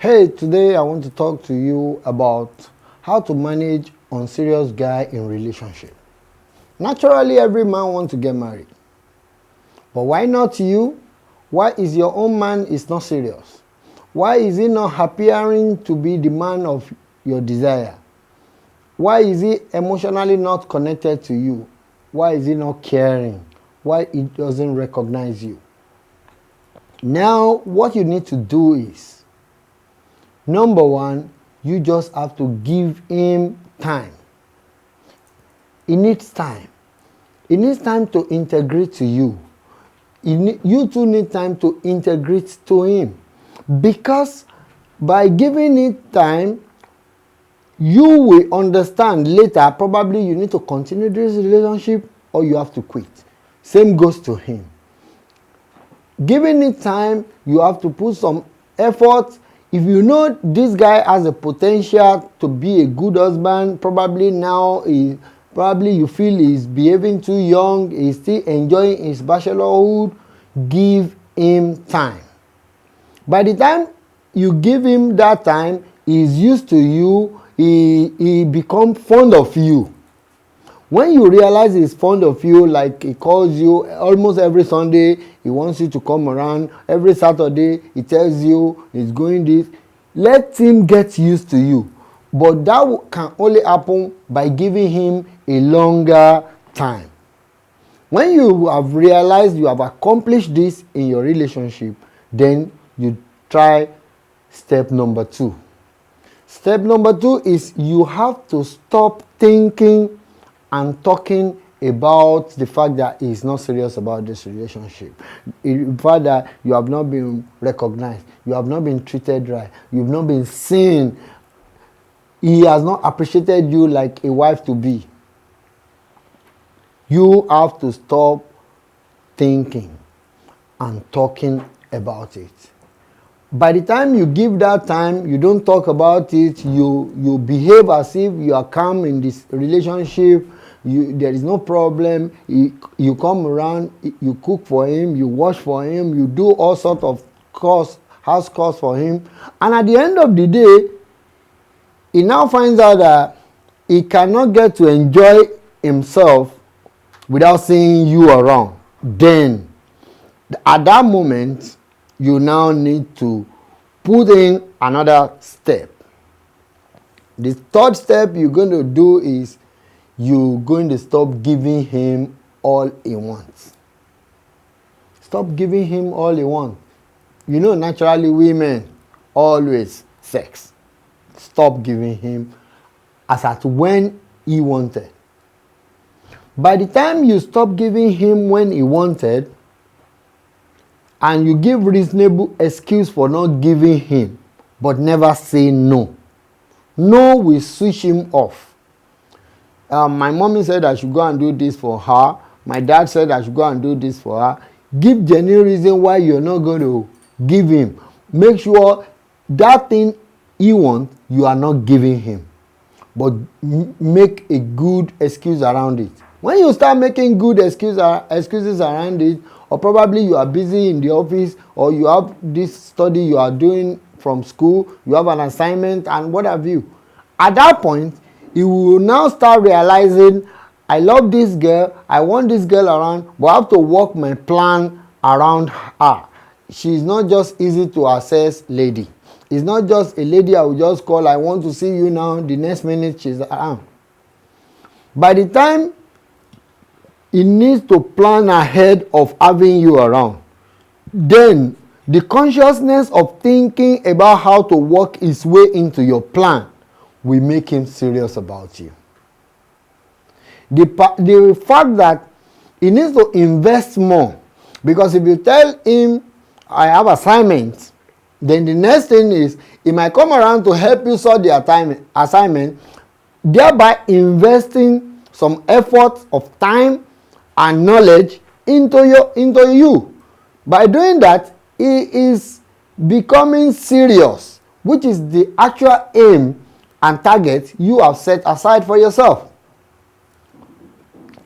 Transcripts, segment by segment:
Hey, today I want to talk to you about how to manage unserious guy in relationship. Naturally, every man wants to get married. But why not you? Why is your own man is not serious? Why is he not appearing to be the man of your desire? Why is he emotionally not connected to you? Why is he not caring? Why he doesn't recognize you? Now, what you need to do is, number one, you just have to give him time. He needs time. He needs time to integrate to you. You too need time to integrate to him. Because by giving it time, you will understand later, probably you need to continue this relationship or you have to quit. Same goes to him. Giving it time, you have to put some effort. If you know this guy has a potential to be a good husband, probably you feel he's behaving too young, he's still enjoying his bachelorhood, give him time. By the time you give him that time, he's used to you, he becomes fond of you. When you realize he's fond of you, like he calls you almost every Sunday, he wants you to come around. Every Saturday, he tells you he's going this. Let him get used to you. But that can only happen by giving him a longer time. When you have realized you have accomplished this in your relationship, then you try step number 2. Step number 2 is you have to stop thinking and talking about the fact that he's not serious about this relationship. The fact that you have not been recognized, you have not been treated right, you've not been seen, he has not appreciated you like a wife to be. You have to stop thinking and talking about it. By the time you give that time, you don't talk about it, you behave as if you are calm in this relationship, there is no problem, you come around, you cook for him, you wash for him, you do all sorts of house chores for him, and at the end of the day, he now finds out that he cannot get to enjoy himself without seeing you around. Then, at that moment, you now need to put in another step. The third step you're going to do is you're going to stop giving him all he wants. Stop giving him all he wants. You know, naturally women always sex. Stop giving him as at when he wanted. By the time you stop giving him when he wanted, and you give reasonable excuse for not giving him, but never say no. No will switch him off. My mommy said I should go and do this for her. My dad said I should go and do this for her. Give genuine reason why you're not going to give him. Make sure that thing he wants, you are not giving him. But make a good excuse around it. When you start making good excuses around it, or probably you are busy in the office, or you have this study you are doing from school, you have an assignment and what have you. At that point, you will now start realizing, I love this girl, I want this girl around, but I have to work my plan around her. She is not just easy to access lady. It's not just a lady I will just call, I want to see you now, the next minute she's around. By the time he needs to plan ahead of having you around, then the consciousness of thinking about how to work his way into your plan will make him serious about you. The fact that he needs to invest more, because if you tell him I have assignments, then the next thing is he might come around to help you solve the assignment, thereby investing some effort of time and knowledge into you. By doing that, he is becoming serious, which is the actual aim and target you have set aside for yourself.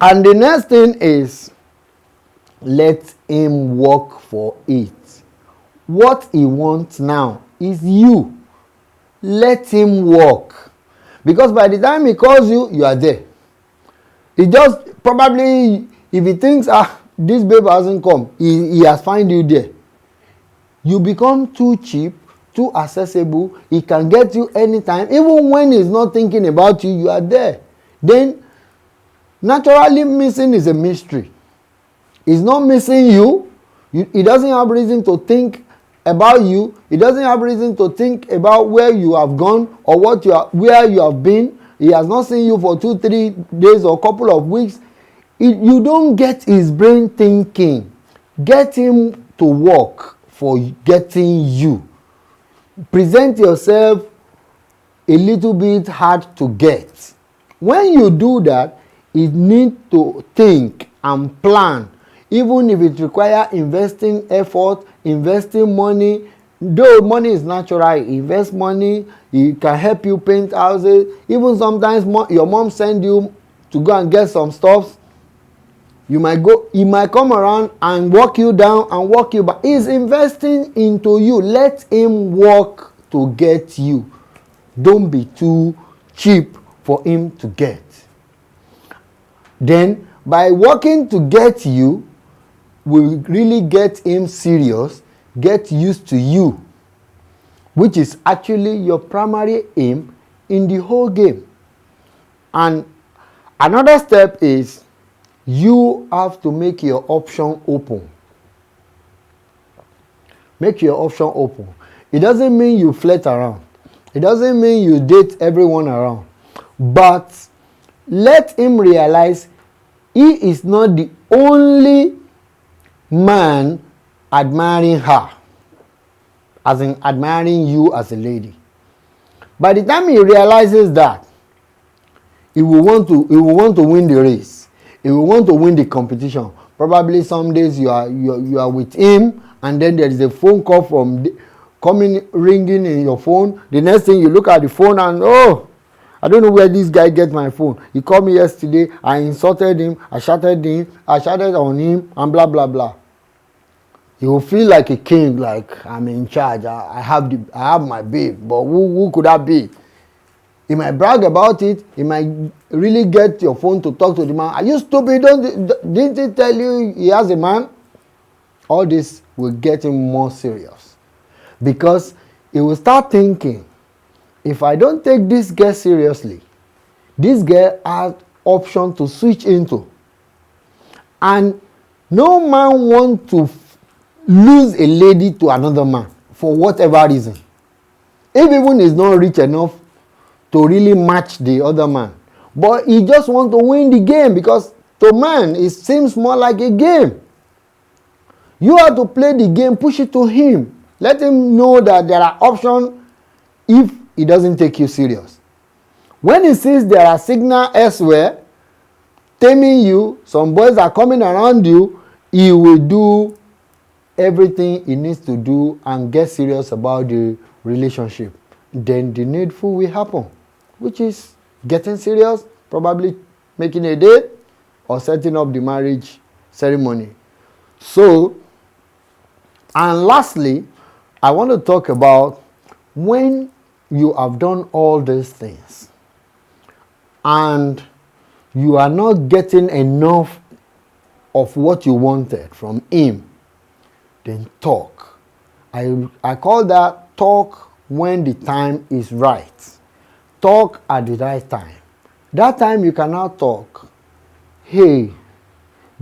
And the next thing is, let him work for it. What he wants now is you. let him walk. Because by the time he calls you, you are there. He just probably, if he thinks, this babe hasn't come, he has find you there. You become too cheap, too accessible. He can get you anytime. Even when he's not thinking about you, you are there. Then, naturally missing is a mystery. He's not missing you. He doesn't have reason to think about you. He doesn't have reason to think about where you have gone or where you have been. He has not seen you for 2-3 days or a couple of weeks. You don't get his brain thinking. Get him to work for getting you. Present yourself a little bit hard to get. When you do that, you need to think and plan. Even if it requires investing effort, investing money. Though money is natural, invest money. It can help you paint houses. Even sometimes your mom send you to go and get some stuff. He might come around and walk you down and walk you back. He's investing into you. Let him work to get you. Don't be too cheap for him to get. Then, by working to get you, will really get him serious, get used to you, which is actually your primary aim in the whole game. And another step is you have to make your option open. Make your option open. It doesn't mean you flirt around. It doesn't mean you date everyone around. But let him realize he is not the only man admiring her, as in admiring you as a lady. By the time he realizes that, he will want to win the race. He will want to win the competition. Probably some days you are with him, and then there is a phone call ringing in your phone. The next thing you look at the phone and I don't know where this guy gets my phone. He called me yesterday. I insulted him. I shouted on him, and blah blah blah. You will feel like a king, like I'm in charge. I have my babe, but who could that be? He might brag about it. He might really get your phone to talk to the man. Are you stupid? Didn't he tell you he has a man? All this will get him more serious, because he will start thinking, if I don't take this girl seriously, this girl has option to switch into. And no man wants to lose a lady to another man for whatever reason. If even is not rich enough to really match the other man, but he just wants to win the game, because to man it seems more like a game. You have to play the game, push it to him. Let him know that there are options if he doesn't take you serious. When he sees there are signals elsewhere taming you, some boys are coming around you, he will do everything he needs to do and get serious about the relationship. Then the needful will happen, which is getting serious, probably making a date or setting up the marriage ceremony. So, and lastly, I want to talk about when you have done all these things and you are not getting enough of what you wanted from him, then talk. I call that talk when the time is right. Talk at the right time. That time you cannot talk. Hey,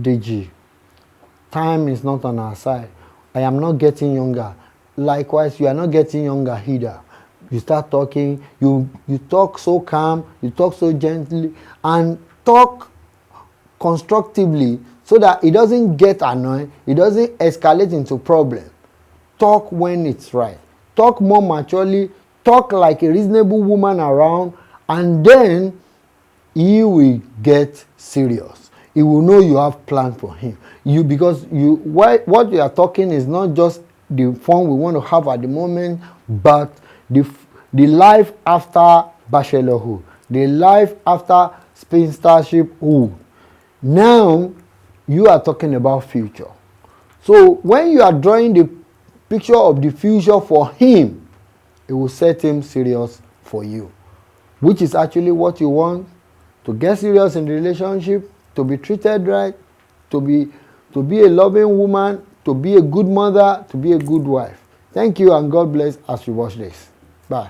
Deji, time is not on our side. I am not getting younger. Likewise, you are not getting younger either. You start talking, you talk so calm, you talk so gently, and talk constructively so that it doesn't get annoyed, it doesn't escalate into problem. Talk when it's right. Talk more maturely, talk like a reasonable woman around, and then he will get serious. He will know you have plans for him. Because what you are talking is not just the fun we want to have at the moment, but the life after bachelorhood, the life after spinstershiphood. Now you are talking about future. So when you are drawing the picture of the future for him, it will set him serious for you, which is actually what you want, to get serious in the relationship, to be treated right, to be a loving woman, to be a good mother, to be a good wife. Thank you and God bless as you watch this. Bye.